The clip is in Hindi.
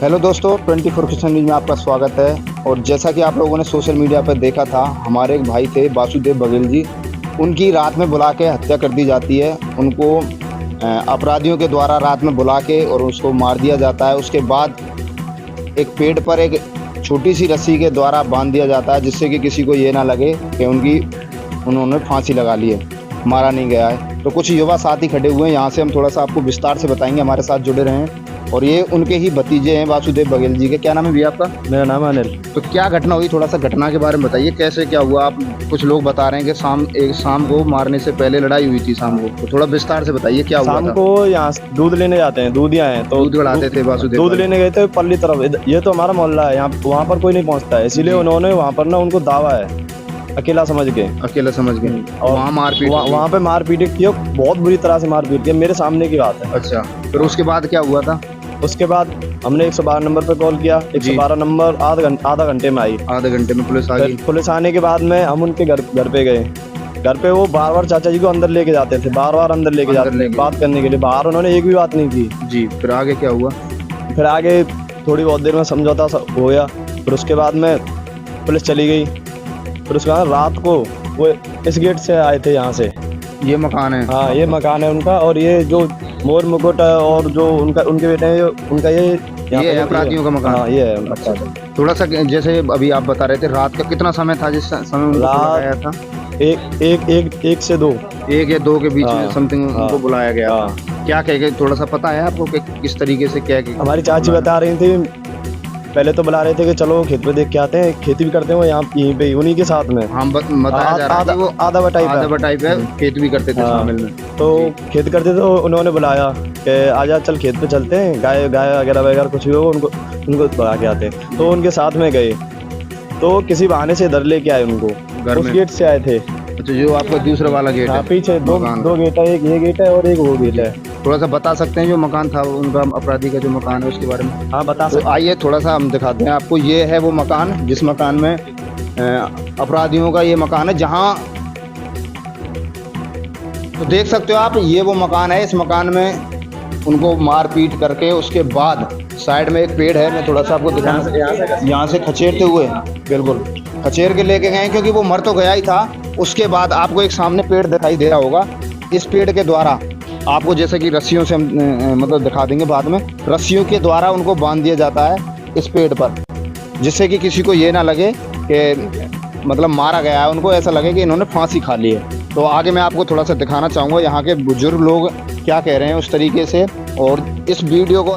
हेलो दोस्तों, 24 किशन न्यूज़ में आपका स्वागत है। और जैसा कि आप लोगों ने सोशल मीडिया पर देखा था, हमारे एक भाई थे वासुदेव बघेल जी, उनकी रात में बुला के हत्या कर दी जाती है। उनको अपराधियों के द्वारा रात में बुला के और उसको मार दिया जाता है। उसके बाद एक पेड़ पर एक छोटी सी रस्सी के द्वारा बांध दिया जाता है, जिससे कि किसी को ये ना लगे कि उन्होंने फांसी लगा ली है, मारा नहीं गया है। तो कुछ युवा साथी खड़े हुए हैं, यहाँ से हम थोड़ा सा आपको विस्तार से बताएंगे, हमारे साथ जुड़े रहें। और ये उनके ही भतीजे हैं वासुदेव बघेल जी के। क्या नाम है भैया आपका? मेरा नाम है अनिल। तो क्या घटना हुई, थोड़ा सा घटना के बारे में बताइए, कैसे क्या हुआ? आप कुछ लोग बता रहे हैं कि शाम को मारने से पहले लड़ाई हुई थी शाम को, तो थोड़ा विस्तार से बताइए क्या हुआ था। शाम को यहाँ दूध लेने जाते हैं, दूधिया हैं तो दूध बढ़ाते थे वासुदेव, दूध लेने गए थे पल्ली तरफ। ये तो हमारा मोहल्ला है, यहाँ वहाँ पर कोई नहीं पहुँचता है, इसीलिए उन्होंने वहाँ पर ना उनको दावा है अकेला समझ के। और वहाँ मारपीट, वहाँ पे मारपीट की, बहुत बुरी तरह से मारपीट की, मेरे सामने की बात है। अच्छा, फिर उसके बाद क्या हुआ था? उसके बाद हमने 112 नंबर पे कॉल किया। 112 नंबर आधा घंटे में आई। आधे घंटे में पुलिस आ गई। पुलिस आने के बाद में हम उनके घर पे गए। घर पे वो बार बार चाचा जी को अंदर लेके जाते थे, बार बार अंदर लेके जाते थे बात करने के लिए। बाहर उन्होंने एक भी बात नहीं की जी। फिर आगे क्या हुआ? फिर आगे थोड़ी बहुत देर में समझौता हो गया। फिर उसके बाद में पुलिस चली गई। फिर उसके बाद रात को वो इस गेट से आए थे, यहाँ से। ये मकान है? हाँ, ये मकान है उनका। और ये जो मोर मुकुट है और जो उनके बेटे हैं, उनका ये अपराधियों का मकान। हाँ, ये है उनका। अच्छा, थोड़ा सा जैसे अभी आप बता रहे थे, रात का कितना समय था जिस समय उनको बुलाया था? एक से दो, 1 या 2 के बीच में समथिंग उनको बुलाया गया। क्या कह के थोड़ा सा पता है आपको कि किस तरीके से क्या? हमारी चाची बता रही थी, पहले तो बुला रहे थे कि चलो खेत पे देख के आते हैं, खेती भी करते हैं वो यहाँ यहीं पे उन्हीं के साथ में। हम बताया जा रहा है वो आधा बटाई पे खेत भी करते थे शामिल में। तो खेत करते थे, उन्होंने बुलाया कि आजा चल खेत पे चलते हैं, गाय वगैरह वगैरह कुछ भी हो उनको भगा के आते हैं। तो उनके साथ में गए, तो किसी बहाने से इधर लेके आए उनको, उस गेट से आए थे। अच्छा, जो आपका दूसरा वाला गेट है? पीछे दो गेट है, एक ये गेट है और एक वो गेट है। थोड़ा सा बता सकते हैं जो मकान था उनका, अपराधी का जो मकान है उसके बारे में? हाँ, बता सकते। तो आइए थोड़ा सा हम दिखाते हैं आपको। ये है वो मकान जिस मकान में अपराधियों का ये मकान है, जहाँ तो देख सकते हो आप, ये वो मकान है। इस मकान में उनको मारपीट करके उसके बाद साइड में एक पेड़ है, मैं थोड़ा सा आपको दिखाना, यहाँ से खचेरते हुए बिल्कुल खचेर के लेके गए, क्योंकि वो मर तो गया ही था। उसके बाद आपको एक सामने पेड़ दिखाई दे रहा होगा, इस पेड़ के द्वारा आपको जैसे कि रस्सियों से हम मतलब दिखा देंगे बाद में, रस्सियों के द्वारा उनको बांध दिया जाता है इस पेड़ पर, जिससे कि किसी को ये ना लगे कि मतलब मारा गया है, उनको ऐसा लगे कि इन्होंने फांसी खा ली है। तो आगे मैं आपको थोड़ा सा दिखाना चाहूँगा यहाँ के बुजुर्ग लोग क्या कह रहे हैं उस तरीके से। और इस वीडियो को